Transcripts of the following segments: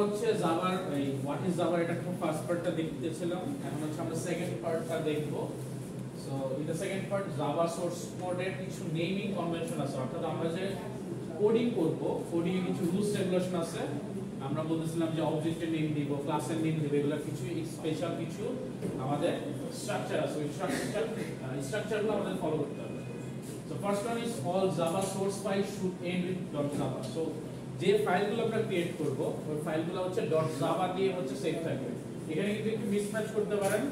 হচ্ছে জাভার এই what is Java এটা ফার্স্ট পার্টটা দেখতেছিলাম, এখন হচ্ছে আমরা সেকেন্ড পার্টটা দেখব। So in the second part Java source কোডের কিছু নেমিং কনভেনশন আছে, অর্থাৎ আমরা যে কোডিং করব কোডিং এর কিছু রুলস রেগুলেশন আছে। আমরা বলতেছিলাম যে অবজেক্টের নেম দিব, ক্লাসের নেম দিব, এগুলা কিছু স্পেশাল কিছু আমাদের স্ট্রাকচার আছে, ওই স্ট্রাকচারগুলো আমাদের ফলো করতে হবে। So first one is all Java source file should end with .java। So যে ফাইলগুলো আমরা ক্রিয়েট করব ওই ফাইলগুলো হচ্ছে .java দিয়ে হচ্ছে সেভ থাকবে। এখানে কিন্তু একটু মিসম্যাচ করতে পারেন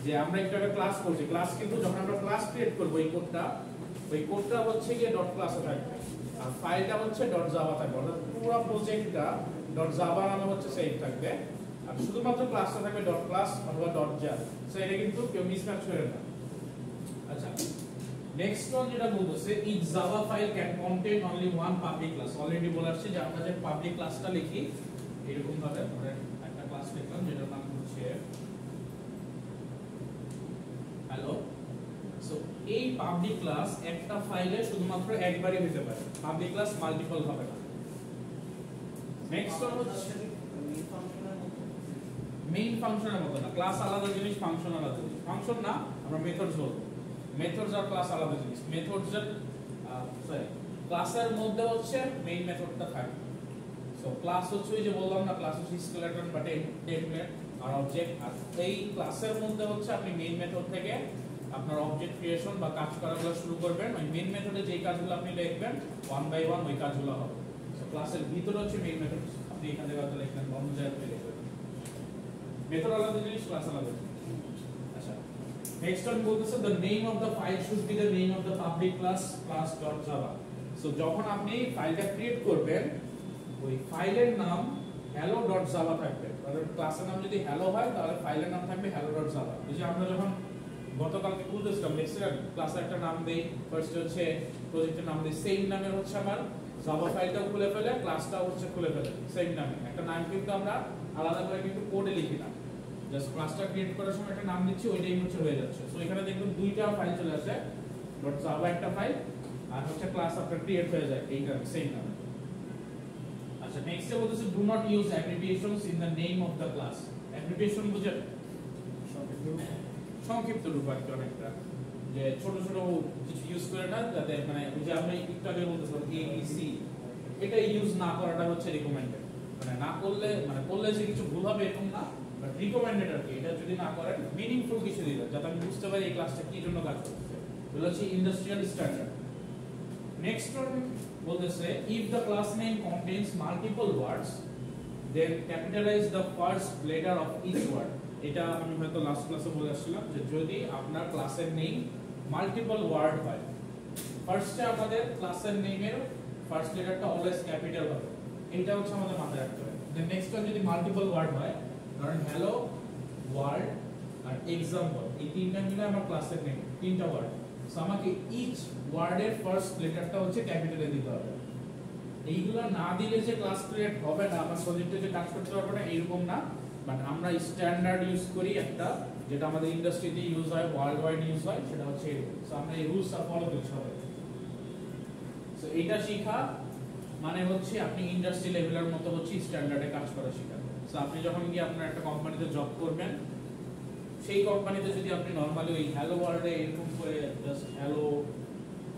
যে আমরা একটা ক্লাস করছি, ক্লাস কিন্তু যখন আমরা ক্লাস ক্রিয়েট করব ওই কোডটা হচ্ছে গিয়ে .class এ থাকবে, আর ফাইলটা হচ্ছে .java থাকবে, অর্থাৎ পুরো প্রজেক্টটা .java নামে হচ্ছে সেভ থাকবে, আর শুধুমাত্র ক্লাসটা থাকবে .class অথবা .jar। সো এটা কিন্তু কেউ মিসম্যাচ করে না। আচ্ছা, নেক্সট ওয়ান যেটা বলতেছে each Java file can contain only one public class. Already বলে আসছে যে আমরা যে পাবলিক ক্লাসটা লিখি এরকম ভাবে আমরা একটা ক্লাস লিখলাম যেটার নাম হচ্ছে হ্যালো। সো এই পাবলিক ক্লাস একটা ফাইলে শুধুমাত্র একবারই হতে পারে, পাবলিক ক্লাস মাল্টিপল হবে না। নেক্সট ওয়ান হচ্ছে মেইন ফাংশনের মতো না, ক্লাস আলাদা জিনিস, ফাংশন আলাদা জিনিস। ফাংশন না, আমরা মেথডস বলবো, মেথডস আর ক্লাস আলাদা জিনিস। মেথডস এর ক্লাসের মধ্যে হচ্ছে মেইন মেথডটা থাকে। সো ক্লাস হচ্ছে ওই যে বললাম না, ক্লাস হচ্ছে স্কেলেটন বা টেমপ্লেট আর অবজেক্ট, আর এই ক্লাসের মধ্যে হচ্ছে আপনি মেইন মেথড থেকে আপনার অবজেক্ট ক্রিয়েশন বা কাজ করাগুলো শুরু করবেন। ওই মেইন মেথডে যেই কাজগুলো আপনি লিখবেন ওয়ান বাই ওয়ান ওই কাজগুলো হবে। সো ক্লাসের ভিতরে হচ্ছে মেইন মেথড, আপনি এখান থেকে হয়তো লিখলেন অন্য জায়গায় লিখবেন, মেথড আলাদা জিনিস, ক্লাস আলাদা জিনিস। আচ্ছা, নেক্সট ওয়ান বলতেছে the name of the file should be the name of the public class.java। So যখন আপনি ফাইলটা ক্রিয়েট করবেন ওই ফাইলের নাম hello.java থাকবে, অর্থাৎ ক্লাসের নাম যদি হ্যালো হয় তাহলে ফাইলের নাম থাকবে hello.java। এই যে আমরা যখন গতকালকে খুলতেছিলাম দেখছিলাম ক্লাসের একটা নাম দেই, ফার্স্ট হচ্ছে প্রজেক্টের নাম দেই, সেম নামের হচ্ছে আমার জাভা ফাইলটাও খুলে ফেলে ক্লাসটাও হচ্ছে খুলে ফেলে সেম নামে। একটা নাম কিন্তু আমরা আলাদা করে কিন্তু কোডে লিখি না, জাস্ট ক্লাসটা ক্রিয়েট করার সময় একটা নাম দিচ্ছি, ওইটাই হচ্ছে হয়ে যাচ্ছে। সো এখানে দেখুন দুইটা ফাইল চলে আসে, .java একটা ফাইল আর হচ্ছে ক্লাস আপনার ক্রিয়েট হয়ে যায় এইটা সেম নামে। আচ্ছা, নেক্সট এ বলতেছে do not use abbreviations in the name of the class. Abbreviation বুঝেন, সংক্ষিপ্ত রূপ আর কি, অনেকটা যে ছোট ছোট কিছু ইউজ করে না, যাতে মানে ওই যে আমরা একটু আগে বলতেছিলাম ABC, এটা ইউজ না করাটা হচ্ছে রিকমেন্ডেড। মানে না করলে মানে করলে যে কিছু ভুল হবে এরকম না, বাট রিকমেন্ডেড আর কি। এটা যদি না করেন মিনিংফুল কিছু দিবেন যাতে আমি বুঝতে পারি এই ক্লাসটা কি জন্য কাজ করছে, এগুলো হচ্ছে ইন্ডাস্ট্রিয়াল স্ট্যান্ডার্ড। নেক্সট ওয়ান বলতেছে if the class name contains multiple words then capitalize the first letter of each word. এটা আমি হয়তো লাস্ট ক্লাসে বলে আসছিলাম যে যদি আপনার ক্লাসের নেম মাল্টিপল ওয়ার্ড হয়, ফার্স্টে আমাদের ক্লাসের নেমের ফার্স্ট লেটারটা অলওয়েজ ক্যাপিটাল হবে, এটা হচ্ছে আমাদের মাথায় রাখতে হবে। দেন নেক্সট ওয়ান যদি মাল্টিপল ওয়ার্ড হয়, ধরেন হ্যালো, ওয়ার্ড আর এক্সাম্পল, এই তিনটা মিলে আমার ক্লাসের নেম, তিনটা ওয়ার্ড। সো আমাকে ইচ ওয়ার্ডের ফার্স্ট লেটারটা হচ্ছে ক্যাপিটালে দিতে হবে। এইগুলো না দিলে যে ক্লাস ক্রিয়েট হবে না, আমার প্রজেক্টে যে কাজ করতে পারবে না এরকম না, বাট আমরা স্ট্যান্ডার্ড ইউজ করি একটা, যেটা আমাদের ইন্ডাস্ট্রিতে ইউজ হয়, ওয়ার্ল্ড ওয়াইড ইউজ হয়, সেটা হচ্ছে এরকম। সো আমরা এই রুলসটা ফলো করতে হবে। সো এটা শেখা মানে হচ্ছে আপনি ইন্ডাস্ট্রি লেভেলের মতো হচ্ছে স্ট্যান্ডার্ডে কাজ করা শেখা। সো আপনি যখন গিয়ে আপনার একটা কোম্পানিতে জব করবেন, সেই কোম্পানিতে যদি আপনি নরমালি ওই হ্যালো ওয়ার্ল্ডে এরকম করে জাস্ট হ্যালো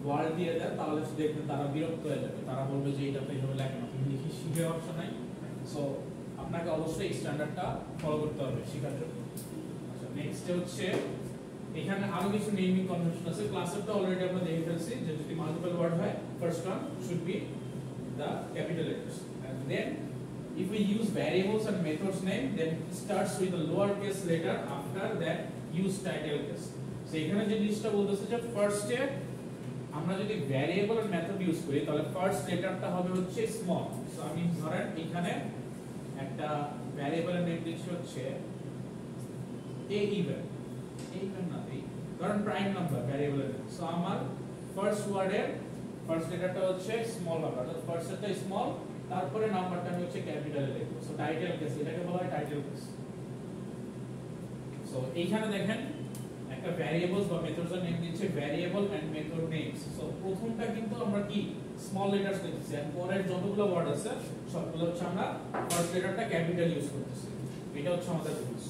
ওয়ার্ল্ড দিয়ে দেন, তাহলে দেখবেন তারা বিরক্ত হয়ে যাবে, তারা বলবে যে এটা তো এইভাবে লেখেন, আপনি লিখে শিখে অপশন নাই। সো আপনাকে অবশ্যই স্ট্যান্ডার্ডটা ফলো করতে হবে শেখার জন্য। আচ্ছা, নেক্সট হচ্ছে এখানে আরো কিছু নেমিং কনভেনশন আছে। ক্লাসেরটা অলরেডি আমরা দেখে ফেলছি যে যদি মাল্টিপল ওয়ার্ড হয় first one should be the capital letters, and then if we use variables and methods name, then it starts with a lowercase letter, after that use title case। so এখানে যে জিনিসটা বলতেছে যে first এ আমরা যদি variable আর method use করি তাহলে first লেটারটা হবে হচ্ছে স্মল। সো আমি ধরেন এখানে একটা ভ্যারিয়েবলের নেম দিচ্ছি হচ্ছে a even না এই ধরেন প্রাইম নাম্বার ভ্যারিয়েবলের। সো আমার ফার্স্ট ওয়ার্ডের ফার্স্ট লেটারটা হচ্ছে স্মল হবে, অর্থাৎ ফার্স্টটা স্মল, তারপরে নাম্বারটা আমি হচ্ছে ক্যাপিটালে লিখব। সো টাইটেল কেস, এটাকে বলা হয় টাইটেল কেস। সো এইখানে দেখেন একটা ভ্যারিয়েবলস বা মেথডস এর নেম দিচ্ছে variable and method names. So প্রথমটা কিন্তু আমরা কি স্মল লেটারস লিখতেছি, আর পরের যতগুলো ওয়ার্ড আছে সবগুলো হচ্ছে আমরা ফার্স্ট লেটারটা ক্যাপিটাল ইউজ করতেছি। এটা হচ্ছে আমাদের রুলস।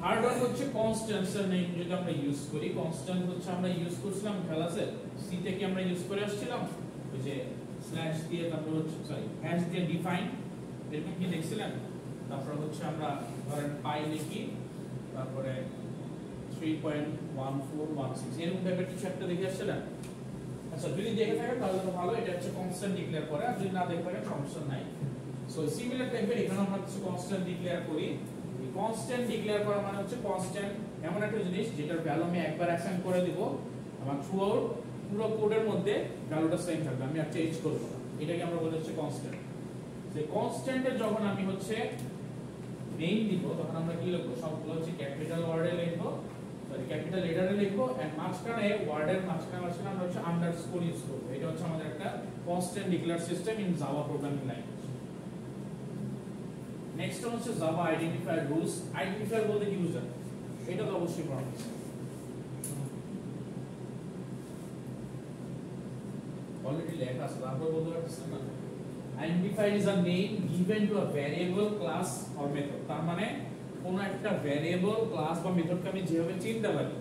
থার্ড ওয়ান হচ্ছে কনস্ট্যান্টস এর নেম যদি আমরা ইউজ করি, কনস্ট্যান্ট হচ্ছে আমরা ইউজ করছিলাম ক্লাসে সি থেকে আমরা ইউজ করে আসছিলাম, ওই যে স্ল্যাশ দিয়ে তারপর হচ্ছে সরি হ্যাশ দিয়ে ডিফাইন, এরকম কি দেখছিলেন। তারপর হচ্ছে আমরা ধরেন পাই লিখি, তারপরে 3.1416 এরকম টাইপের কিছু একটা দেখে আসছিলেন। আচ্ছা যদি দেখে থাকেন তাহলে তো ভালো, এটা হচ্ছে কনস্ট্যান্ট ডিক্লেয়ার করে, আর যদি না দেখে থাকেন সমস্যা নাই। সো সিমিলার টাইপের এখানে আমরা কিছু কনস্ট্যান্ট ডিক্লেয়ার করি। এই কনস্ট্যান্ট ডিক্লেয়ার করা মানে হচ্ছে কনস্ট্যান্ট এমন একটা জিনিস যেটার ভ্যালু আমি একবার অ্যাসাইন করে দিব, আমার থ্রুআউট পুরো কোডের মধ্যে ভ্যালুটা সেম থাকবে, আমি আর চেঞ্জ করব না। এটাকে আমরা বলি হচ্ছে কনস্ট্যান্ট। সেই কনস্ট্যান্টের যখন আমি হচ্ছে নেম দিব তখন আমরা কি লিখব, সবগুলো হচ্ছে ক্যাপিটাল ওয়ার্ডে লিখব, সরি ক্যাপিটাল লেটারে লিখব, এন্ড মাঝখানে ওয়ার্ডের মাঝখানে আমরা হচ্ছে আন্ডারস্কোর ইউজ করব। এটা হচ্ছে আমাদের একটা constant declare system in Java programming language. Next হচ্ছে জাভা আইডেন্টিফায়ার রুলস। আইডেন্টিফায়ার বলতে কি বুঝেন, এটা তো অবশ্যই পড়া হয়েছে, অলরেডি লেখা আছে, তারপর বলতে পারতেছেন না। Identifier is a name given to a variable, class or method। তার মানে কোন একটা ভ্যারিয়েবল, ক্লাস বা মেথডকে আমি যেভাবে চিনতে পারি,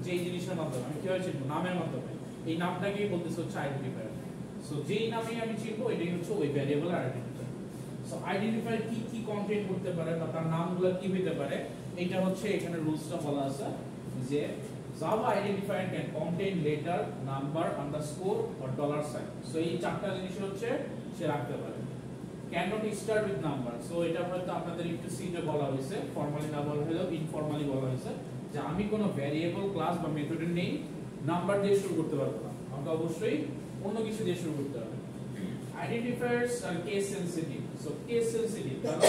যে জিনিসের মাধ্যমে আমি কিভাবে চিনব, নামের মাধ্যমে, এই নামটাকেই বলতেছে হচ্ছে আইডেন্টিফায়ার। সো যেই নামেই আমি চিনবো এটাই হচ্ছে ওই ভ্যারিয়েবলের আইডেন্টিফায়ার। সো আইডেন্টিফায়ার কি কি কন্টেইন করতে পারে বা তার নামগুলো কি হতে পারে, এটা হচ্ছে এখানে রুলসটা বলা আছে যে Java identifier can contain letter, number, underscore or dollar sign। So এই চারটা জিনিস হচ্ছে সে রাখতে পারে। Cannot start with number। So এটা হয়তো আপনাদের একটু সিটে বলা হয়েছে, ফর্মালি না বলা হলেও ইনফর্মালি বলা হয়েছে যে আমি কোনো ভ্যারিয়েবল, ক্লাস বা মেথডের নেই নাম্বার দিয়ে শুরু করতে পারবো না, আমাকে অবশ্যই অন্য কিছু দিয়ে শুরু করতে হবে। Identifiers are case sensitive। So case sensitive কারণ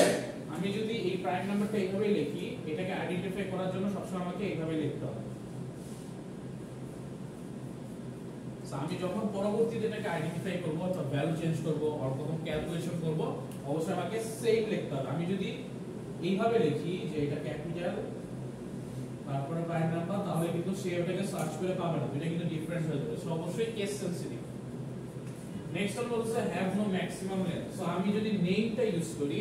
আমি যদি এই প্রাইম নাম্বারটা এইভাবে লিখি, এটাকে আইডেন্টিফাই করার জন্য সবসময় আমাকে এইভাবে লিখতে হবে। আমি যখন পরবর্তীতে এটাকে আইডেন্টিফাই করব অথবা ভ্যালু চেঞ্জ করব আর কখন ক্যালকুলেশন করব, অবশ্যই আমাকে সেম লিখতে হবে। আমি যদি এইভাবে লিখি যে এটা ক্যাপিটাল তারপরে প্রাইম নাম্বার, তাহলে কিন্তু সে এটাকে সার্চ করে পাবে না, এটা কিন্তু ডিফারেন্ট হয়ে যাবে। সো অবশ্যই কেস সেনসিটিভ। নেক্সট হল হচ্ছে have no maximum length. So আমি যদি নেমটা ইউজ করি,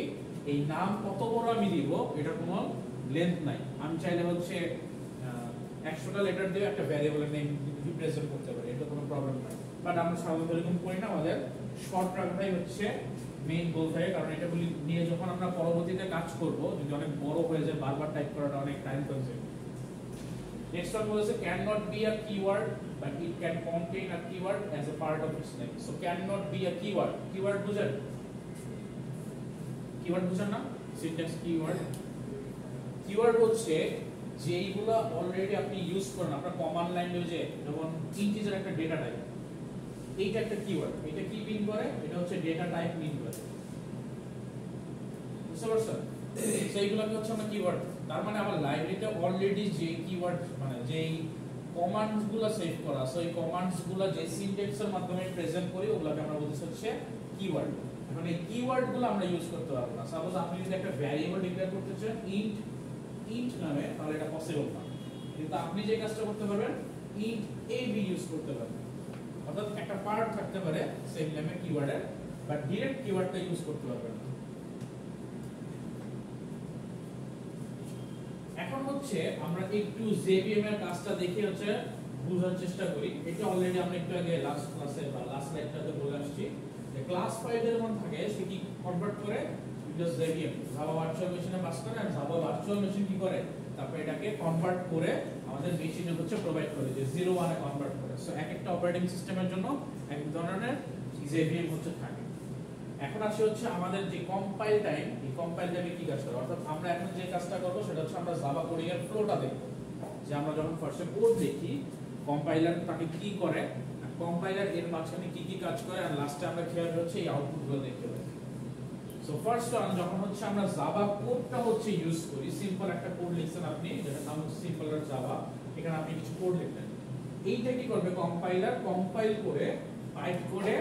এই নাম কত বড় আমি দিব এটা কোনো লেন্থ নাই, আমি চাইলে হচ্ছে 100টা লেটার দিয়ে একটা ভ্যারিয়েবলের নেম রিপ্রেজেন্ট করতে পারি, এটা কোনো প্রবলেম নাই। বাট আমরা সাধারণত এরকম করি না, আমাদের শর্ট রাখাটাই হচ্ছে মেইন গোল থাকে, কারণ এটা বলি নিয়ে যখন আমরা পরবর্তীতে কাজ করব, যদি অনেক বড় হয়ে যায় বারবার টাইপ করাটা অনেক টাইম কনজিউমিং। নেক্সট ওয়ান বলেছে can not be a keyword but it can contain a keyword as a part of its name. So can not be a keyword, keyword বুঝেন, কিওয়ার্ড বুঝেন না, সিনট্যাক্স কিওয়ার্ড। কিওয়ার্ড হচ্ছে যেইগুলা already আপনি use করেন আপনার command ল্যাঙ্গুয়েজে, যেমন ইন্টিজার একটা ডেটা টাইপ, এইটা একটা কিওয়ার্ড। এটা কি মিন করে, এটা হচ্ছে ডেটা টাইপ মিন করে, বুঝতে পারছেন। সেইগুলোকে হচ্ছে আমরা কিওয়ার্ড। তার মানে আমার লাইব্রেরিতে অলরেডি যে কিওয়ার্ড মানে যেই কমান্ডসগুলো সেভ করা আছে, ওই কমান্ডসগুলো যে সিনট্যাক্সের মাধ্যমে প্রেজেন্ট করি ওগুলোকে আমরা বলতেছি হচ্ছে কিওয়ার্ড। এখন এই কিওয়ার্ডগুলো আমরা ইউজ করতে পারবো না। সাপোজ আপনি যদি একটা ভ্যারিয়েবল ডিক্লেয়ার করতে চান ইন্ট নামে, তাহলে এটা পসিবল না। কিন্তু আপনি যে কাজটা করতে পারবেন ইন্ট এ বি ইউজ করতে পারবেন, অর্থাৎ একটা পার্ট থাকতে পারে সেম নেমে কিওয়ার্ডের, বাট ডাইরেক্ট কিওয়ার্ডটা ইউজ করতে পারবেন। এখন হচ্ছে আমরা একটু জেভিএম এর কাজটা দেখে হচ্ছে বোঝার চেষ্টা করি। এটা অলরেডি আমরা একটু আগে লাস্ট ক্লাসে বা লাস্ট স্লাইডটাতে বলে আসছি যে ক্লাস ফাইলের মধ্যে থাকে সে কি কনভার্ট করে উইন্ডোজ জেভিএম জাভা ভার্চুয়াল মেশিনে পাস করে, আর জাভা ভার্চুয়াল মেশিন কি করে তারপর এটাকে কনভার্ট করে আমাদের মেশিনে হচ্ছে প্রোভাইড করে যে 0 1 এ কনভার্ট করে। সো এক একটা অপারেটিং সিস্টেমের জন্য এক ধরনের জেভিএম হচ্ছে থাকে। এখন আসে হচ্ছে আমাদের যে কম্পাইল টাইম, এই কম্পাইল টাইমে কি কাজ করে, অর্থাৎ আমরা এখন যে কাজটা করব সেটা হচ্ছে আমরা জাভা কোডিং এর ফ্লোটা দেখব, যে আমরা যখন ফার্স্টে কোড দেখি কম্পাইলার তাকে কি করে, কম্পাইলার এর মাঝখানে কি কি কাজ করে, আর লাস্টে আমরা কিভাবে হচ্ছে এই আউটপুটগুলো দেখতে পাই। সো ফার্স্ট ওয়ান যখন হচ্ছে আমরা জাভা কোডটা হচ্ছে ইউজ করি, সিম্পল একটা কোড লিখছেন আপনি যেটা নাম হচ্ছে সিম্পল জাভা, এখানে আপনি কিছু কোড লিখলেন, এইটা কি করবে কম্পাইলার কম্পাইল করে পাইপ কোডে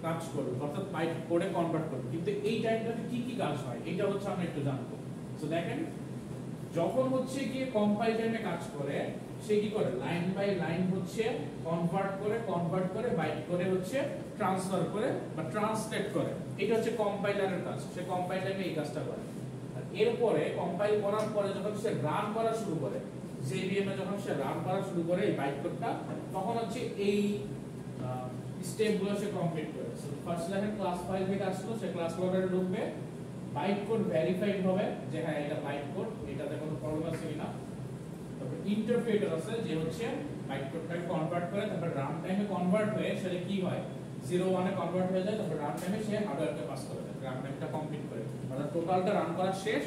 কাজ করবে, অর্থাৎ পাইপ কোডে কনভার্ট করবে। কিন্তু এই টাইমটাতে কি কি কাজ হয় এটা হচ্ছে আমরা একটু জানবো। সো দেখেন যখন হচ্ছে কি কম্পাইল টাইমে কাজ করে সে কি করে লাইন বাই লাইন হচ্ছে কনভার্ট করে বাইট করে হচ্ছে ট্রান্সফার করে বা ট্রান্সলেট করে। এটা হচ্ছে কম্পাইলারের কাজ, সে কম্পাইল টাইমে এই কাজটা করে। আর এরপরে কম্পাইল করার পরে যখন সে রান করা শুরু করে, JVM এ যখন সে রান করা শুরু করে এই বাইট কোডটা, তখন হচ্ছে এই স্টেপগুলো সে কমপ্লিট করে। সো ফার্স্ট দেখেন ক্লাস ফাইল থেকে আসলো, সে ক্লাস লোডারে ঢুকবে, বাইট কোড ভেরিফাইড হবে যে হ্যাঁ এটা বাইট কোড, এটাতে কোনো প্রবলেম আছে কিনা। তারপর ইন্টারপ্রেটার আছে যে হচ্ছে বাইট কোডটাকে কনভার্ট করে, তারপর রান টাইমে কনভার্ট হয়ে সেটা কি হয় 0 1 এ কনভার্ট হয়ে যায়, তারপর রান টাইমে সে হার্ডওয়্যারকে পাস করে দেয়, রান টাইমটা কমপ্লিট করে, অর্থাৎ টোটালটা রান করা শেষ,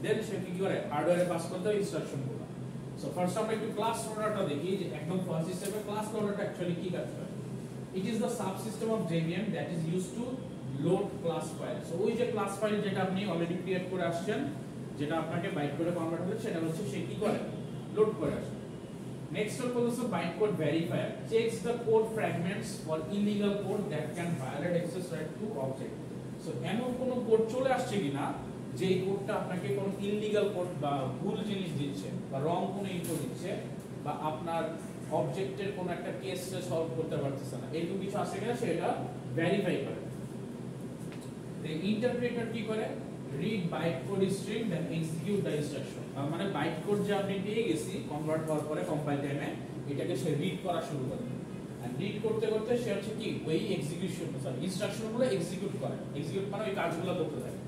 দেন সে কি করে হার্ডওয়্যারে পাস করতে হয় ইনস্ট্রাকশনগুলো। সো ফার্স্ট আমরা একটু ক্লাস লোডারটা দেখি যে একদম ফার্স্ট স্টেপে ক্লাস লোডারটা অ্যাকচুয়ালি কি কাজ করে। It is the subsystem of JVM that is used to load class file. So ওই যে ক্লাস ফাইল যেটা আপনি অলরেডি ক্রিয়েট করে আসছেন, যেটা আপনাকে বাইট কোডে কনভার্ট হবে, সেটা হচ্ছে সে কি করে লোড করে আসে। নেক্সট হল হচ্ছে byte code verifier, checks the code fragments for illegal code that can violate access right to object. So এমন কোন কোড চলে আসছে কিনা যে কোডটা আপনাকে কোনো ইলিগাল কোড বা ভুল জিনিস দিচ্ছে বা রং কোনো ইনফো দিচ্ছে বা আপনার অবজেক্টের কোন একটা কেসে সলভ করতে পারতেছে না, এরকম কিছু আছে কিনা সেটা ভেরিফাই করে। the interpreter কি করে read bytecode string then execute the instruction, মানে বাইটকোড যে আপনি পেয়ে গেছি কনভার্ট হওয়ার পরে কম্পাইল টাইমে, এটাকে সে রিড করা শুরু করে, আর রিড করতে করতে সে হচ্ছে কি ওই এক্সিকিউশন সরি ইনস্ট্রাকশনগুলো এক্সিকিউট করে, এক্সিকিউট মানে ওই কাজগুলো করতে থাকে।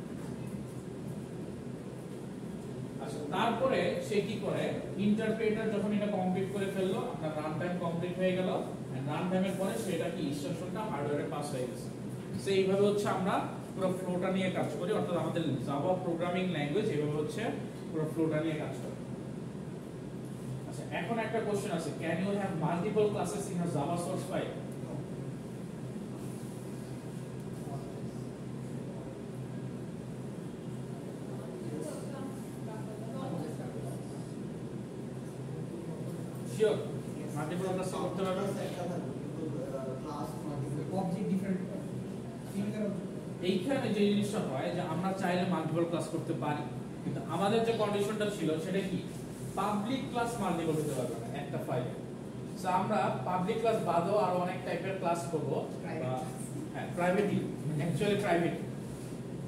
আচ্ছা তারপরে সে কি করে ইন্টারপ্রেটার যখন এটা কমপ্লিট করে ফেললো, আপনার রান টাইম কমপ্লিট হয়ে গেল, এন্ড রান টাইমের পরে সেটা কি ইনস্ট্রাকশনটা হার্ডওয়্যারে পাস হয়ে গেছে। সো এইভাবে হচ্ছে আমরা পুরো ফ্লোটা নিয়ে কাজ করি, অর্থাৎ আমাদের জাভা প্রোগ্রামিং ল্যাঙ্গুয়েজ এইভাবে হচ্ছে পুরো ফ্লোটা নিয়ে কাজ করে। আচ্ছা এখন একটা কোশ্চেন আছে, can you have multiple classes in a Java source file? Sure multiple class করতে পারবে, অবজেক্ট ডিফারেন্ট এইখানে যে জিনিসটা হয় যে আমরা চাইলে মাল্টিপল ক্লাস করতে পারি, কিন্তু আমাদের যে কন্ডিশনটা ছিল সেটা কি পাবলিক ক্লাস মাল্টিপল হতে পারবে না একটা ফাইলে। সো আমরা পাবলিক ক্লাস বাদেও আরো অনেক টাইপের ক্লাস করব, হ্যাঁ প্রাইভেটলি, অ্যাকচুয়ালি প্রাইভেট।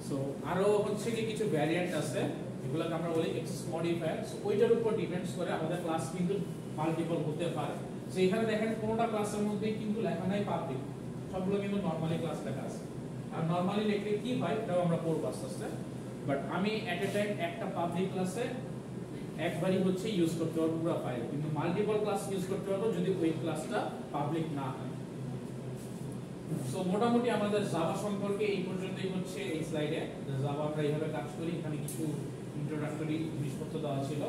সো আরো হচ্ছে কি কিছু ভ্যারিয়েন্ট আছে যেগুলোকে আমরা বলি এক্সেস মডিফায়ার, সো ওইটার উপর ডিপেন্ডস করে আমাদের ক্লাস কিন্তু মাল্টিপল হতে পারে। সো এখানে দেখেন কোনটা ক্লাসের মধ্যে কিন্তু লেখা নাই পাবলিক, সবগুলো কিন্তু নরমালি ক্লাস লেখা আছে। আর নরমালি লিখলে কি হয় এটাও আমরা পড়ব আস্তে আস্তে, বাট আমি এট এ টাইম একটা পাবলিক ক্লাসে একবারই হচ্ছে ইউজ করতে পারবো পুরো ফাইল, কিন্তু মাল্টিপল ক্লাস ইউজ করতে পারবো যদি ওই ক্লাসটা পাবলিক না হয়। সো মোটামুটি আমাদের জাভা সম্পর্কে এই পর্যন্তই হচ্ছে এই স্লাইডে। জাভা আমরা এইভাবে কাজ করি, এখানে কিছু ইন্ট্রোডাক্টরি জিনিসপত্র দেওয়া ছিল।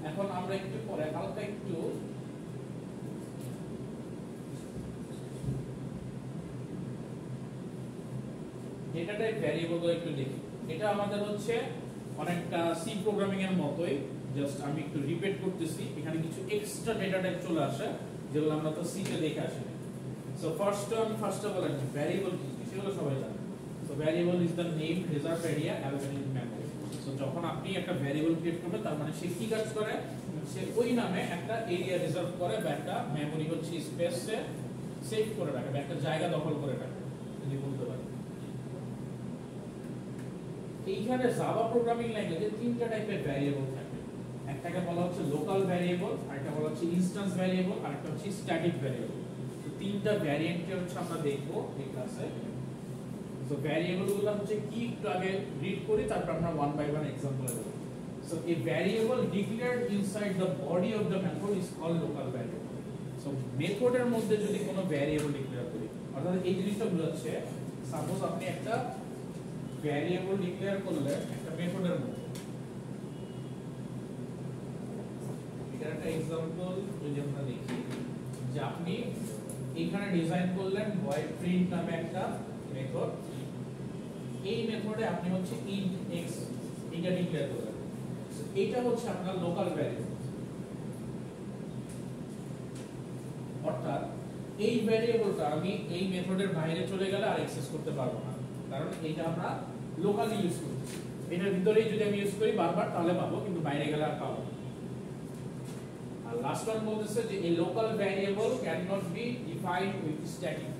এখন আমরা একটু পরে হালকা একটু ডেটা টাইপ ভ্যারিয়েবল একটু দেখি। এটা আমাদের হচ্ছে অনেকটা সি প্রোগ্রামিং এর মতোই, জাস্ট আমি একটু রিপিট করতেছি। এখানে কিছু এক্সট্রা ডেটা টাইপ চলে আসে যেগুলো আমরা তো সি তে দেখে আসি। So first of all variable কি সেগুলো সবাই জানে। So variable is the name reserve area allocated in memory. So যখন আপনি একটা ভ্যারিয়েবল ক্রিয়েট করবেন তার মানে সে কি কাজ করে, সে ওই নামে একটা এরিয়া রিজার্ভ করে বা একটা মেমরি হচ্ছে স্পেসে সেভ করে রাখে বা একটা জায়গা দখল করে রাখে যদি বলতে পারি। এইখানে জাভা প্রোগ্রামিং ল্যাঙ্গুয়েজে তিনটা টাইপের ভ্যারিয়েবল থাকে, একটাকে বলা হচ্ছে লোকাল ভ্যারিয়েবল, আরেকটা বলা হচ্ছে ইনস্ট্যান্স ভ্যারিয়েবল, আরেকটা হচ্ছে স্ট্যাটিক ভ্যারিয়েবল। তো তিনটা ভ্যারিয়েন্টকে হচ্ছে আমরা দেখবো এই ক্লাসে। সো ভ্যারিয়েবলগুলো হচ্ছে কি একটু আগে রিড করি, তারপর আমরা ওয়ান বাই ওয়ান एग्जांपल দেব। So a variable declared inside the body of the method is called local variable. So মেথডের মধ্যে যদি কোনো ভ্যারিয়েবল ডিক্লেয়ার করি, অর্থাৎ এই জিনিসটা বোঝাচ্ছে সাপোজ আপনি একটা ভ্যারিয়েবল ডিক্লেয়ার করলে একটা মেথডের মধ্যে, এটার একটা एग्जांपल যদি আমরা দেখি যে আপনি এখানে ডিজাইন করলেন void print নামে একটা মেথড, এই মেথডে আপনি হচ্ছে int x এটা ডিক্লেয়ার করলেন, এটা হচ্ছে আপনার লোকাল ভ্যারিয়েবল। অর্থাৎ এই ভ্যারিয়েবলটা আমি এই মেথডের বাইরে চলে গেলে আর অ্যাক্সেস করতে পারবো না, কারণ এটা আমরা লোকালি ইউজ করতেছি। এটার ভিতরেই যদি আমি ইউজ করি বারবার তাহলে পাবো, কিন্তু বাইরে গেলে আর পাবো না। আর লাস্ট ওয়ান বলতেছে যে a local variable cannot be defined with static,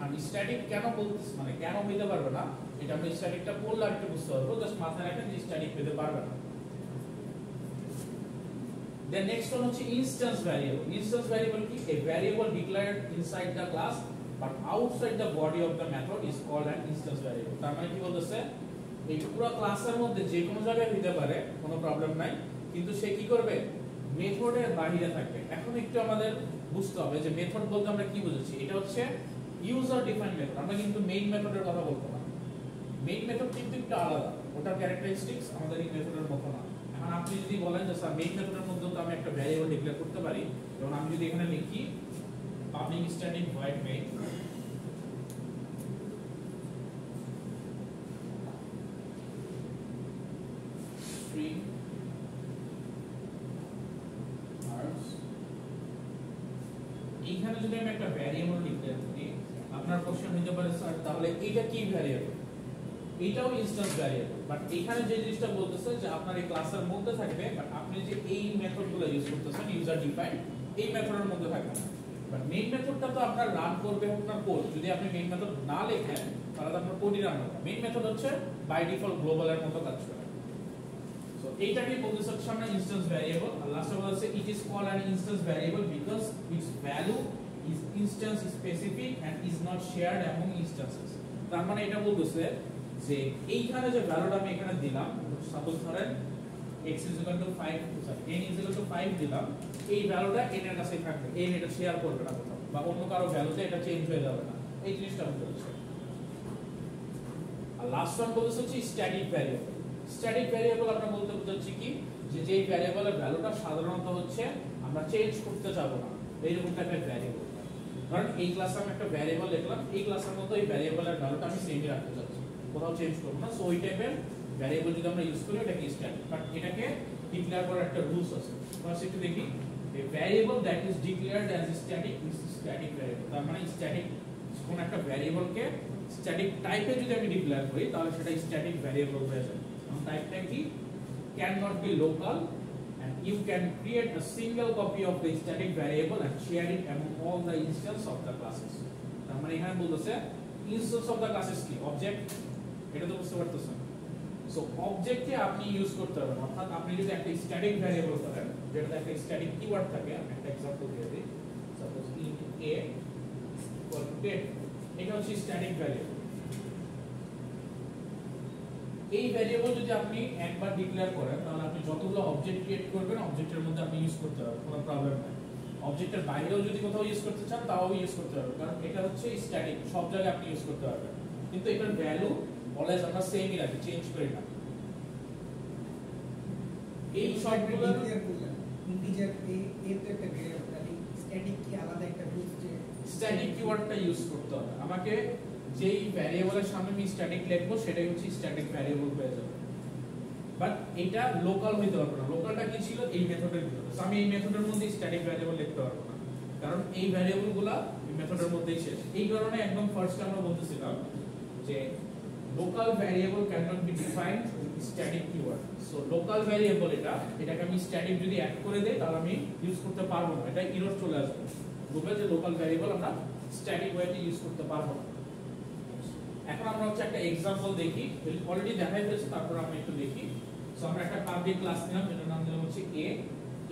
আর স্ট্যাটিক কেন বলতেছি, মানে কেন হইতে পারবে না, এটা আমরা স্ট্যাটিকটা পড়লে আর একটু বুঝতে পারবো। জাস্ট মাথায় রাখেন যে স্ট্যাটিক পেতে পারবে না। The next one হচ্ছে instance variable. Instance variable কি? A variable declared inside the class but outside the body of the method is called an instance variable. তার মানে কি বলতেছে, এই পুরো ক্লাসের মধ্যে যে কোনো জায়গায় হতে পারে, কোনো প্রবলেম নাই, কিন্তু সে কি করবে, মেথডের বাইরে থাকবে। এখন একটু আমাদের বুঝতে হবে যে মেথড বলতে আমরা কি বুঝাচ্ছি। এটা হচ্ছে ইউজার ডিফাইন্ড মেথড, আমরা কিন্তু মেইন মেথডের কথা বলবো না। মেইন মেথড কিন্তু একটু আলাদা, ওটার ক্যারেক্টারিস্টিক্স আমাদের এই মেথডের মতো না। এখন আপনি যদি বলেন যে স্যার মেইন মেথডের মধ্যে তো আমি একটা ভ্যারিয়েবল ডিক্লেয়ার করতে পারি, যেমন আমি যদি এখানে লিখি public static void main, string arts, এইখানে যদি আমি একটা ভ্যারিয়েবল ডিক্লেয়ার করি, আপনার কোশ্চেন হতে পারে স্যার তাহলে এটা কি ভ্যারিয়েবল, এটাও ইনস্ট্যান্স ভ্যারিয়েবল, বাট এখানে যে জিনিসটা বলতেছে যে আপনার এই ক্লাসের মধ্যে থাকবে, বাট আপনি যে এই মেথডগুলো ইউজ করতেছেন ইউজার ডিফাইন্ড, এই মেথডের মধ্যে থাকবে না। বাট মেইন মেথডটা তো আপনার রান করবে আপনার কোড, যদি আপনি মেইন মেথড না লেখেন তাহলে আপনার কোডই রান হবে। মেইন মেথড হচ্ছে বাই ডিফল্ট গ্লোবালের মতো কাজ করে। সো এইটাকে বলতেছে হচ্ছে আমরা ইনস্ট্যান্স ভ্যারিয়েবল। আর লাস্টে বলতেছে it is called an instance variable because its value is instance specific and is not shared among instances. তার মানে এটা বলতেছে যে এইখানে যে ভ্যালুটা আমি এখানে দিলাম, সাপোজ ধরেন x = 5, সরি n = 5 দিলাম, এই ভ্যালুটা n এর কাছেই থাকবে, n এটা শেয়ার করবে না কোথাও, বা অন্য কারো ভ্যালুতে এটা চেঞ্জ হয়ে যাবে না, এই জিনিসটা আমি বলছি। আর লাস্ট ওয়ান বলতেছে হচ্ছে স্ট্যাটিক ভ্যারিয়েবল। স্ট্যাটিক ভ্যারিয়েবল আমরা বলতে বোঝাচ্ছি কি, যে যেই ভ্যারিয়েবলের ভ্যালুটা সাধারণত হচ্ছে আমরা চেঞ্জ করতে যাব না, এইরকম টাইপের ভ্যারিয়েবল। কারণ এই ক্লাসে আমি একটা ভ্যারিয়েবল লিখলাম, এই ক্লাসের মতো এই ভ্যারিয়েবলের ভ্যালুটা আমি সেমই রাখতে চাচ্ছি, কোথাও চেঞ্জ করব না। সো ওই টাইপের ভ্যারিয়েবল যদি আমরা ইউজ করি এটাকে স্ট্যাটিক, বাট এটাকে ডিক্লেয়ার করার একটা রুলস আছে। ফার্স্ট একটু দেখি, a variable that is declared as static is static variable। তার মানে স্ট্যাটিক কোন একটা ভ্যারিয়েবলকে স্ট্যাটিক টাইপে যদি আমি ডিক্লেয়ার করি তাহলে সেটা স্ট্যাটিক ভ্যারিয়েবল হয়ে যায়। এবং টাইপটা কি, can not be local and you can create a single copy of the static variable and share it among all the instances of the classes। তার মানে এখানে বলতেছে ইনস্ট্যান্স অফ দ্য ক্লাসেস কি, অবজেক্ট, এটা তো বুঝতে পারতেছেন। সো অবজেক্টে আপনি ইউজ করতে পারবেন, অর্থাৎ আপনি যদি একটা স্ট্যাটিক ভ্যারিয়েবল করেন যেটাতে একটা স্ট্যাটিক কিওয়ার্ড থাকে, আমি একটা एग्जांपल দিয়ে দিই, সাপোজ int a = 10, এটা হচ্ছে স্ট্যাটিক ভ্যারিয়েবল। এই ভ্যারিয়েবল যদি আপনি একবার ডিক্লেয়ার করেন তাহলে আপনি যতগুলো অবজেক্ট ক্রিয়েট করবেন অবজেক্টের মধ্যে আপনি ইউজ করতে পারবেন, কোনো প্রবলেম নাই। অবজেক্টের বাইরেও যদি কোথাও ইউজ করতে চান তাও ইউজ করতে পারবেন, কারণ এটা হচ্ছে স্ট্যাটিক, সব জায়গায় আপনি ইউজ করতে পারবেন। কিন্তু এটার ভ্যালু অলওয়েজ আমরা সেমই রাখি, চেঞ্জ করি না। এই সবগুলো ইন্টিজার এ তো একটা ভেরিয়েবল, তাহলে স্ট্যাটিক কি আলাদা একটা রুলস, যে স্ট্যাটিক কিওয়ার্ডটা ইউজ করতে হবে আমাকে, যেই ভ্যারিয়েবলের সামনে আমি স্ট্যাটিক লিখবো সেটাই হচ্ছে স্ট্যাটিক ভ্যারিয়েবল হয়ে যাবে। বাট এটা লোকাল হইতে পারবে না। লোকালটা কি ছিল, এই মেথডের ভিতরে। সো আমি এই মেথডের মধ্যে স্ট্যাটিক ভ্যারিয়েবল লিখতে পারবো না, কারণ এই ভ্যারিয়েবলগুলো এই মেথডের মধ্যেই শেষ। এই কারণে একদম ফার্স্টে আমরা বলতেছিলাম যে local variable can not B defined with static keyword. So local variable এটাকে আমি স্ট্যাটিক যদি অ্যাড করে দেই তাহলে আমি ইউজ করতে পারবো না, এটা এরর চলে আসবে, বুঝবে যে লোকাল ভ্যারিয়েবল আমরা স্ট্যাটিক ওয়েতে ইউজ করতে পারবো না। এখন আমরা হচ্ছে একটা एग्जांपल দেখি, অলরেডি দেখাই হয়েছে, তারপর আমরা একটু দেখি। সো আমরা একটা পাবলিক ক্লাস নিলাম, এটার নাম দিলাম হচ্ছে a।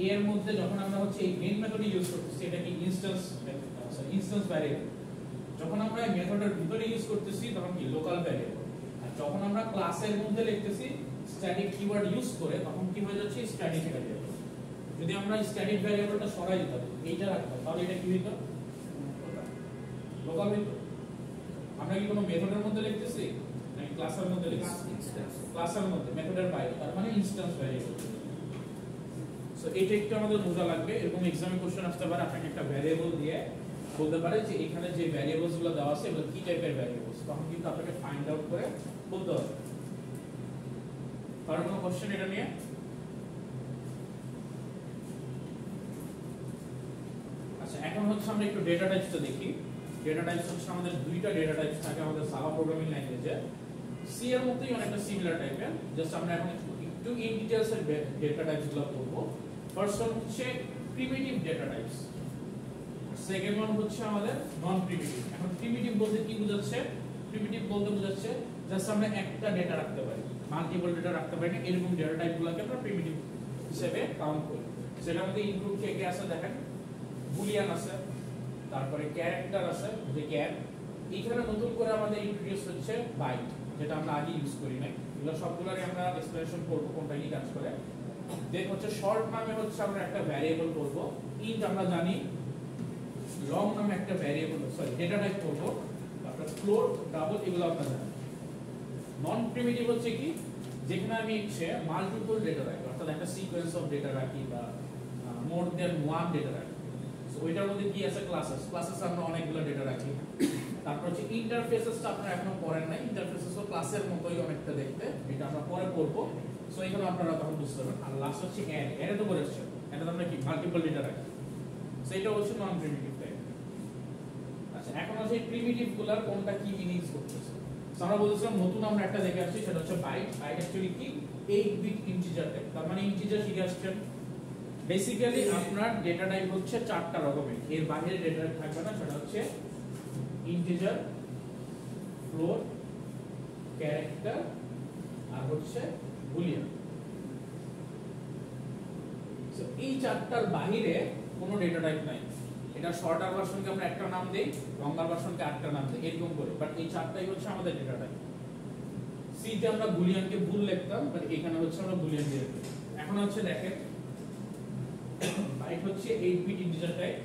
এর মধ্যে যখন আমরা হচ্ছে এই মেইন মেথডই ইউজ করতেছি, এটা কি ইনস্ট্যান্স ভ্যারিয়েবল। যখন আমরা এই মেথডের ভিতরে ইউজ করতেছি তখন কি লোকাল ভ্যারিয়েবল, আর যখন আমরা ক্লাসের মধ্যে লিখতেছি স্ট্যাটিক কিওয়ার্ড ইউজ করে তখন কি হয়ে যাচ্ছে স্ট্যাটিক ভ্যারিয়েবল। যদি আমরা স্ট্যাটিক ভ্যারিয়েবলটা সরাই দিতাম, এইটা রাখতাম, তাহলে এটা কি হইতো, লোকাল হইতো। আমরা কি কোনো মেথডের মধ্যে লিখতেছি নাকি ক্লাসের মধ্যে লিখতেছি, ক্লাসের মধ্যে, মেথডের বাইরে, তার মানে ইনস্ট্যান্স ভ্যারিয়েবল। সো এটা একটু আমাদের বোঝা লাগবে। এরকম এক্সামে কোশ্চেন আসতে পারে, আপনাকে একটা ভ্যারিয়েবল দিয়ে বলতে পারে যে এখানে যে ভ্যারিয়েবলস গুলো দেওয়া আছে এগুলো কি টাইপের ভ্যারিয়েবলস, তখন কিন্তু আপনাকে ফাইন্ড আউট করে বলতে হবে। আর কোনো কোশ্চেন এটা নিয়ে? আচ্ছা, এখন হচ্ছে আমরা একটু ডেটা টাইপসটা দেখি। ডেটা টাইপস হচ্ছে আমাদের দুইটা ডেটা টাইপস থাকে আমাদের জাভা প্রোগ্রামিং ল্যাঙ্গুয়েজে। সি এর মধ্যেই অনেকটা সিমিলার টাইপের, জাস্ট আমরা এখন একটু ইন ডিটেইলস এর ডেটা টাইপস গুলো করব। ফার্স্ট ওয়ান হচ্ছে primitive data types. Second one হচ্ছে আমাদের নন প্রিমিটিভ। এখন প্রিমিটিভ বলতে কি বোঝাচ্ছে? প্রিমিটিভ বলতে বোঝাচ্ছে জাস্ট আমরা একটা ডেটা রাখতে পারি, মাল্টিপল ডেটা রাখতে পারি না, এরকম ডেটা টাইপগুলোকে আমরা প্রিমিটিভ হিসেবে কাউন্ট করি। সেটার মধ্যে ইনক্লুড কে কে আছে দেখেন, বুলিয়ান আছে, তারপরে ক্যারেক্টার আছে যে ক্যার, এইখানে নতুন করে আমাদের ইন্ট্রোডিউস হচ্ছে বাইট, যেটা আমরা আগে ইউজ করি না। এগুলো সবগুলোরই আমরা এক্সপ্লেনেশন করব কোনটা কি কাজ করে। দেন হচ্ছে শর্ট নামে হচ্ছে আমরা একটা ভ্যারিয়েবল করব, ইন্ট আমরা জানি, লং নামে একটা ভ্যারিয়েবল সরি ডেটা টাইপ করব, তারপর ফ্লোট, ডাবল এগুলো আমরা জানি। নন প্রিমিটিভ হচ্ছে কি, যেখানে আমি হচ্ছে মাল্টিপল ডেটা রাখি, অর্থাৎ একটা সিকোয়েন্স অফ ডেটা রাখি বা মোর দেন ওয়ান ডেটা রাখি। সো ওইটার মধ্যে কি আছে? ক্লাসেস। ক্লাসেস আমরা অনেকগুলো ডেটা রাখি। তারপর হচ্ছে ইন্টারফেসেসটা আপনারা এখনো পড়েন নাই, ইন্টারফেসেসও ক্লাসের মতোই অনেকটা দেখতে, এটা আমরা পরে পড়বো। সো এখানে আপনারা তখন বুঝতে পারবেন। আর লাস্ট হচ্ছে অ্যাড, অ্যাডে তো বলে আসছে, এটা আমরা কি মাল্টিপল ডেটা রাখি, সো এটা হচ্ছে নন প্রিমিটিভ টাইপ। আচ্ছা, এখন হচ্ছে প্রিমিটিভ গুলার কোনটা কি মিনিংস করতেছে। সো আমরা বলছিলাম নতুন আমরা একটা দেখে আসছি, সেটা হচ্ছে বাইট। বাইট অ্যাকচুয়ালি কি 8 বিট ইন্টিজার টাইপ, তার মানে ইন্টিজার শিখে আসছেন। বেসিক্যালি আপনার ডেটা টাইপ হচ্ছে 4টা রকমের, এর বাইরে ডেটা টাইপ থাকবে না। সেটা হচ্ছে ইন্টিজার, ফ্লোট, ক্যারেক্টার আর হচ্ছে বুলিয়ান। সো এই 4টার বাইরে কোনো ডেটা টাইপ নাই। এটা শর্টার ভার্সনকে আমরা একটা নাম দেই, লঙ্গার ভার্সনকে আরেকটা নাম দেই, এরকম করে। বাট এই 4টাই হচ্ছে আমাদের ডেটা টাইপ। সি তে আমরা বুলিয়ানকে বুল লিখতাম, বাট এখানে হচ্ছে আমরা বুলিয়ান দিয়ে লিখি। এখন হচ্ছে দেখেন, বাইট হচ্ছে 8 বিট ইন্টিজার টাইপ,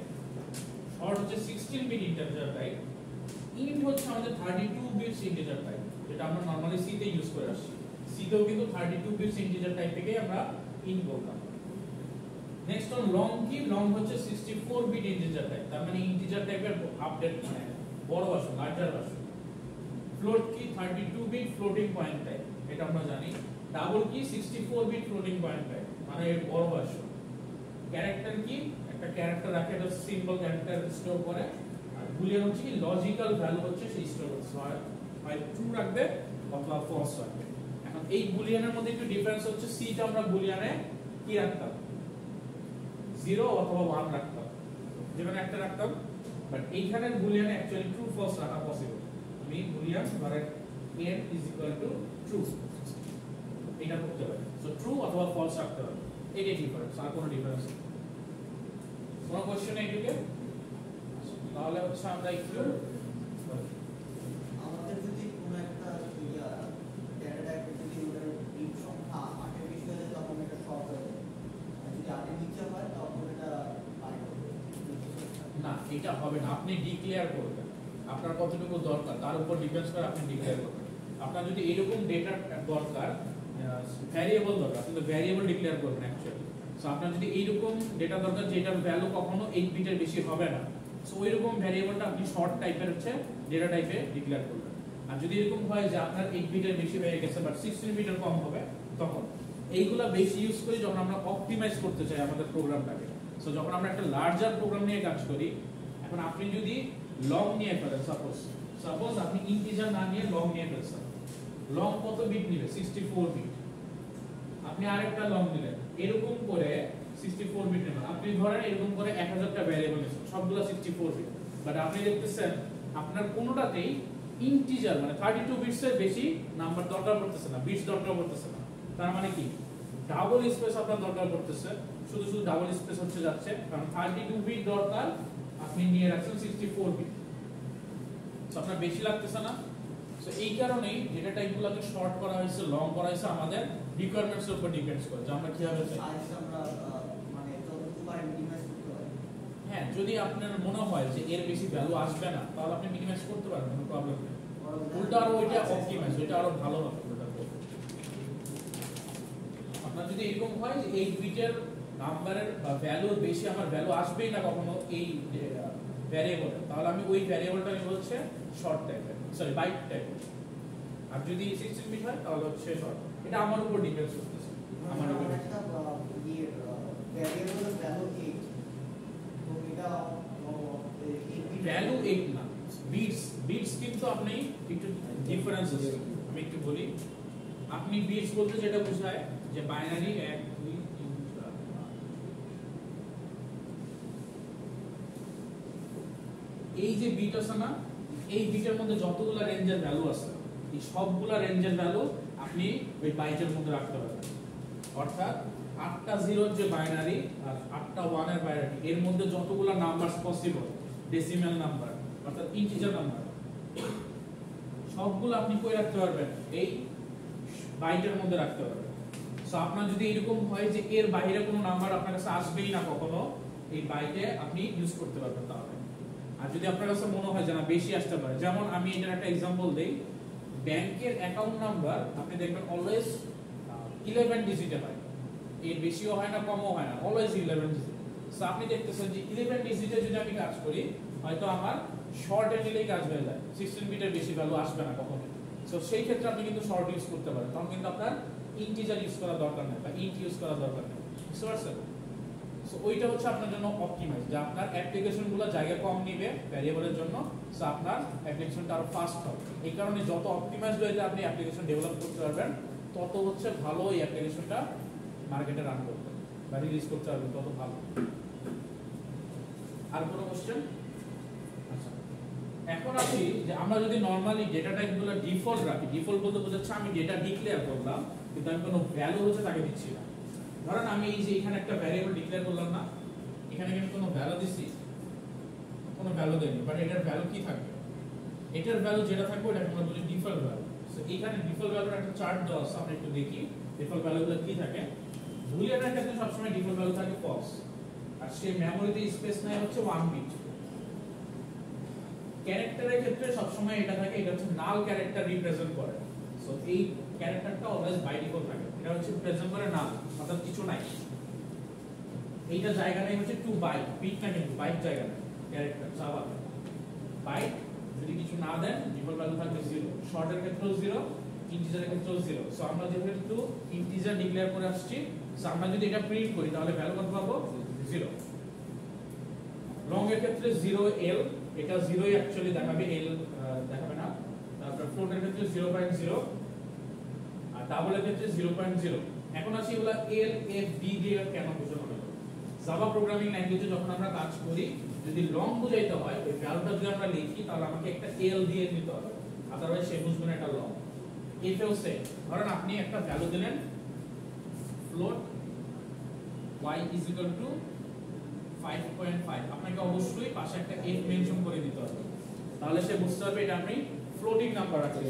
শর্ট হচ্ছে 16 বিট ইন্টিজার টাইপ, ইন্ট হচ্ছে আমাদের 32 বিটস ইন্টিজার টাইপ, যেটা আমরা নরমালি সি তে ইউজ করে আসছি। সি তেও কিন্তু 32 বিটস ইন্টিজার টাইপ থেকে আমরা ইন্ট বলতাম। নেক্সট অন লং কি, লং হচ্ছে 64 বিট ইন্টিজার টাইপ, তার মানে ইন্টিজার টাইপের আপডেট মানে বড় ভার্সন, লার্জার ভার্সন। ফ্লোট কি 32 বিট ফ্লোটিং পয়েন্ট টাইপ, এটা আমরা জানি। ডাবল কি 64 বিট ফ্লোটিং পয়েন্ট টাইপ, মানে এর বড় ভার্সন। ক্যারেক্টার কি, একটা ক্যারেক্টার রাখে, এটা সিম্বল ক্যারেক্টার স্টোর করে। আর বুলিয়ান হচ্ছে কি লজিক্যাল ভ্যালু হচ্ছে সেই স্টোর করে, হয় ট্রু রাখবে অথবা ফলস রাখবে। এখন এই বুলিয়ানের মধ্যে একটু ডিফারেন্স হচ্ছে, সি তে আমরা বুলিয়ানে কি রাখতাম, 0 অথবা 1 রাখতাম, যেখানে একটা রাখতাম। বাট এইখানের বুলিয়ানে অ্যাকচুয়ালি ট্রু ফলস রাখা পসিবল। আমি বুলিয়ান ধরেন n is equal to true, এটা করতে পারি। সো ট্রু অথবা ফলস রাখতে হবে, এটাই ডিফারেন্স, আর কোনো ডিফারেন্স নেই। কোনো কোশ্চেন এইটুকে? তাহলে হচ্ছে আমরা একটু আমাদের যদি কোনো একটা ডেটা টাইপ যদি ওটার বিট সংখ্যা 8 এর বেশি হয় তখন এটা শর্ট হয়ে যায়, আর যদি 8 এর নিচে হয় তখন এটা বাইট হবে না, এটা হবে না। আপনি ডিক্লেয়ার করবেন আপনার কতটুকু দরকার, তার উপর ডিপেন্ড করে আপনি ডিক্লেয়ার করবেন। আপনার যদি এরকম ডেটা দরকার, ভ্যারিয়েবল দরকার, আপনি তো ভ্যারিয়েবল ডিক্লেয়ার করবেন অ্যাকচুয়ালি। সো আপনার যদি এইরকম ডেটা দরকার যেটার ভ্যালু কখনো 8 বিটের বেশি হবে না, সো ওইরকম ভ্যারিয়েবলটা আপনি শর্ট টাইপের হচ্ছে ডেটা টাইপে ডিক্লেয়ার করবেন। আর যদি এরকম হয় যে আপনার 8 বিটের বেশি হয়ে গেছে বাট 16 বিটের কম হবে, তখন এইগুলা বেশি ইউজ করি যখন আমরা অপটিমাইজ করতে চাই আমাদের প্রোগ্রামটাকে। সো যখন আমরা একটা লার্জার প্রোগ্রাম নিয়ে কাজ করি, এখন আপনি যদি লং নিয়ে ফেলেন, সাপোজ আপনি ইন্টিজার না নিয়ে লং নিয়ে ফেলছেন, লং কত বিট নিবে? 64 বিট। আপনি আরেকটা লং নিলেন, এরকম করে 64 বিট নেবেন। আপনি ধরেন এরকম করে 1000টা ভ্যারিয়েবল নিছেন, সবগুলো 64 বিট, বাট আপনি দেখতেছেন আপনার কোনোটাতেই ইন্টিজার মানে 32 বিটস এর বেশি নাম্বার দরকার পড়তেছে না, বিটস দরকার পড়তেছে না। তার মানে কি ডাবল স্পেস আপনার দরকার পড়তেছে, শুধু শুধু ডাবল স্পেস হচ্ছে যাচ্ছে, কারণ 32 বিট দরকার, আপনি নিয়ে রাখছেন 64 বিট, সো আপনার বেশি লাগতেছে না। সো এই কারণেই ডেটা টাইপগুলোকে শর্ট করা হয়েছে, লং করা হয়েছে, আমাদের রিকোয়ারমেন্টস এর উপর ডিপেন্ডস করে যে আমরা কিভাবে চাই। সাইজ আমরা মানে যতটুকু পারি মিনিমাইজ করতে পারি। হ্যাঁ, যদি আপনার মনে হয় যে এর বেশি ভ্যালু আসবে না, তাহলে আপনি মিনিমাইজ করতে পারেন, কোনো প্রবলেম নেই। উল্টা আরো ওইটা অপটিমাইজ, ওইটা আরো ভালো হবে। আপনার যদি এরকম হয় যে 8 বিটের নাম্বারের বা ভ্যালুর বেশি আমার ভ্যালু আসবেই না কখনো এই ভ্যারিয়েবল, তাহলে আমি ওই ভ্যারিয়েবলটা নিব হচ্ছে শর্ট টাইপের, সরি বাইট টাইপের। আর যদি 16 বিট হয় তাহলে হচ্ছে শর্ট। এটা আমার উপর ডিপেন্ড করতেছে, আমার উপর। একটা ভ্যারিয়েবলের ভ্যালু 8, তো এটা ভ্যালু 8 না, বিটস। বিটস কিন্তু আপনি একটু ডিফারেন্স আছে, আমি একটু বলি। আপনি বিটস বলতে যেটা বোঝায় যে বাইনারি 1 2 3 4 5 এই যে বিট আছে না, এই বিটের মধ্যে যতগুলো রেঞ্জের ভ্যালু আছে এই সবগুলা রেঞ্জের ভ্যালু আপনি ওই বাইটের মধ্যে রাখতে পারবেন। অর্থাৎ 8টা 0 যে বাইনারি আর 8টা 1 এর বাইনারি এর মধ্যে যতগুলো নাম্বারস পসিবল ডেসিমাল নাম্বার অর্থাৎ ইন্টিজার নাম্বার সবগুলো আপনি কই রাখতে পারবেন, এই বাইটের মধ্যে রাখতে পারবেন। সো আপনার যদি এরকম হয় যে এর বাইরে কোনো নাম্বার আপনার কাছে আসবেই না কখনো, এই বাইটে আপনি ইউজ করতে পারবেন তাহলে। আর যদি আপনার কাছে মনে হয় যে না বেশি আসতে পারে, যেমন আমি এটার একটা एग्जांपल দেই, ব্যাংকের অ্যাকাউন্ট নাম্বার আপনি দেখবেন অলওয়েজ 11 ডিজিটে হয়, এর বেশিও হয় না কমও হয় না, অলওয়েজ 11 ডিজিট। সো আপনি দেখতেছেন যে 11 ডিজিটে যদি আমি কাজ করি হয়তো আমার শর্ট এন্ডেই কাজ হয়ে যায়, 16 বিটের বেশি ভ্যালু আসবে না কখনো। সো সেই ক্ষেত্রে আপনি কিন্তু শর্ট ইউজ করতে পারেন, তখন কিন্তু আপনার ইন্টিজার ইউজ করা দরকার নেই বা ইন্ট ইউজ করা দরকার নেই, বুঝতে পারছেন? সো ওইটা হচ্ছে আপনার জন্য অপটিমাইজ, যে আপনার অ্যাপ্লিকেশনগুলো জায়গা কম নেবে ভ্যারিয়েবলের জন্য, সো আপনার অ্যাপ্লিকেশনটা আরো ফাস্ট হবে। এই কারণে যত অপটিমাইজড হয়ে আপনি অ্যাপ্লিকেশন ডেভেলপ করতে পারবেন তত হচ্ছে ভালো এই অ্যাপ্লিকেশনটা মার্কেটে রান করতে বা রিলিজ করতে পারবেন তত ভালো। আর কোনো কোশ্চেন? আচ্ছা, এখন আসি যে আমরা যদি নরমালি ডেটা টাইপগুলো ডিফল্ট রাখি, ডিফল্ট বলতে বোঝাচ্ছে আমি ডেটা ডিক্লেয়ার করলাম কিন্তু আমি কোনো ভ্যালু হচ্ছে তাকে দিচ্ছি না। ধরেন আমি এই যে এখানে একটা ভ্যারিয়েবল ডিক্লেয়ার করলাম না, এখানে আমি কোনো ভ্যালু দিছি, কোনো ভ্যালু দেইনি, বাট এটার ভ্যালু কি থাকবে, এটার ভ্যালু যেটা থাকবে ওটা আমরা বলি ডিফল্ট ভ্যালু। সো এখানে ডিফল্ট ভ্যালুর একটা চার্ট দেওয়া আছে, আমরা একটু দেখি ডিফল্ট ভ্যালুগুলো কি থাকে। বুলিয়ানের ক্ষেত্রে সবসময় ডিফল্ট ভ্যালু থাকে ফলস, আর সেই মেমোরিতে স্পেস নেয় হচ্ছে 1 বিট। ক্যারেক্টারের ক্ষেত্রে সবসময় এটা থাকে, এটা হচ্ছে নাল ক্যারেক্টার রিপ্রেজেন্ট করে। সো এই ক্যারেক্টারটা অলওয়েজ বাই ডিফল্ট থাকে, এটা হচ্ছে প্রেজেন্ট করে নাল, অর্থাৎ কিছু নাই। এইটা জায়গা নেই হচ্ছে 2 বাইট, বিট না কিন্তু বাইট জায়গা নেই, ক্যারেক্টার জাভা বাইট যদি কিছু না দেন ডিফল্ট ভ্যালু থাকবে 0, শর্টের ক্ষেত্রেও 0, ইন্টিজারের ক্ষেত্রেও 0। সো আমরা যেহেতু ইন্টিজার ডিক্লেয়ার করে আসছি, সো আমরা যদি এটা প্রিন্ট করি তাহলে ভ্যালু কত পাবো, 0। লং এর ক্ষেত্রে 0l, এটা 0 ই অ্যাকচুয়ালি দেখাবে, l দেখাবে না। তারপর ফ্লোটের ক্ষেত্রে 0.0 আর ডাবল এর ক্ষেত্রে 0.0। এখন আসি এগুলা l f b দিয়ে কেন বোঝানো হলো। জাভা প্রোগ্রামিং ল্যাঙ্গুয়েজে যখন আমরা কাজ করি যদি লং বোঝাইতে হয় ওই ভ্যালুটা যদি আমরা লিখি তাহলে আমাকে একটা l দিয়ে দিতে হবে, আদারওয়াইজ সে বুঝবে না এটা লং। এফও সে ধরেন আপনি একটা ভ্যালু দিলেন float y is equal to 5.5, আপনাকে অবশ্যই পাশে একটা f মেনশন করে দিতে হবে, তাহলে সে বুঝতে পারবে এটা আমি ফ্লোটিং নাম্বার রাখছি।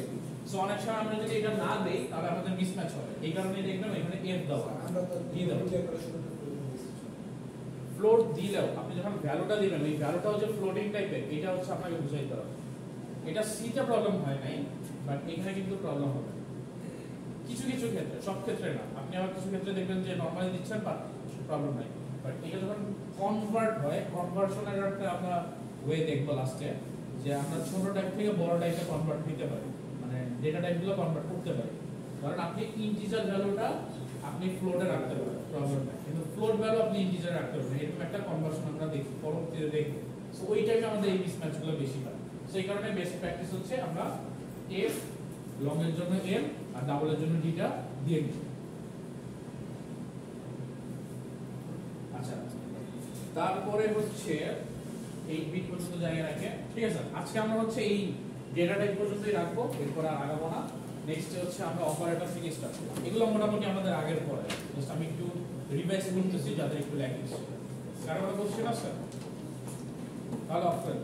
সো অনেক সময় আমরা যদি এটা না দেই তাহলে আমাদের মিসম্যাচ হবে, এই কারণে দেখবেন এখানে f দাও, কি দাও, ফ্লোট দিলেও আপনি যখন ভ্যালুটা দিবেন এই ভ্যালুটা হচ্ছে ফ্লোটিং টাইপের, এটা হচ্ছে আপনাকে বুঝাইতে হবে। এটা সিতে প্রবলেম হয় নাই, বাট এখানে কিন্তু প্রবলেম হবে কিছু কিছু ক্ষেত্রে, সব ক্ষেত্রে না। আপনি আবার কিছু ক্ষেত্রে দেখবেন যে নরমালি দিচ্ছেন বাট প্রবলেম নাই, বাট এটা যখন কনভার্ট হয়, কনভার্সনের একটা আমরা ওয়ে দেখবো লাস্টে, যে আমরা ছোট টাইপ থেকে বড় টাইপে কনভার্ট নিতে পারি, মানে ডেটা টাইপগুলো কনভার্ট করতে পারি। কারণ আপনি ইন্টিজার ভ্যালুটা আপনি ফ্লোটে রাখতে পারেন, প্রবলেম নাই, কিন্তু ফ্লোট ভ্যালু আপনি ইন্টিজারে রাখতে পারবেন, এরকম একটা কনভার্সন আমরা দেখি পরবর্তীতে দেখব। সো ওই টাইমে আমাদের এই মিসম্যাচগুলো বেশি হয়। সো এই কারণে বেস্ট প্র্যাকটিস হচ্ছে আমরা f লং এর জন্য m আর ডাবল এর জন্য d টা দিয়ে দিই। আচ্ছা, তারপরে হচ্ছে 8 বিট পর্যন্ত জায়গা রাখে, ঠিক আছে। আজকে আমরা হচ্ছে এই ডেটা টাইপ পর্যন্তই রাখবো, এরপর আর আগাবো না। নেক্সট হচ্ছে আমরা অপারেটর থেকে স্টার্ট করব। এগুলো মোটামুটি আমাদের আগের পড়ে, জাস্ট আমি একটু রিভাইজ করতেছি যাতে একটু ল্যাকিং হয়। কারণ কোশ্চেন আছে তাহলে অফ করে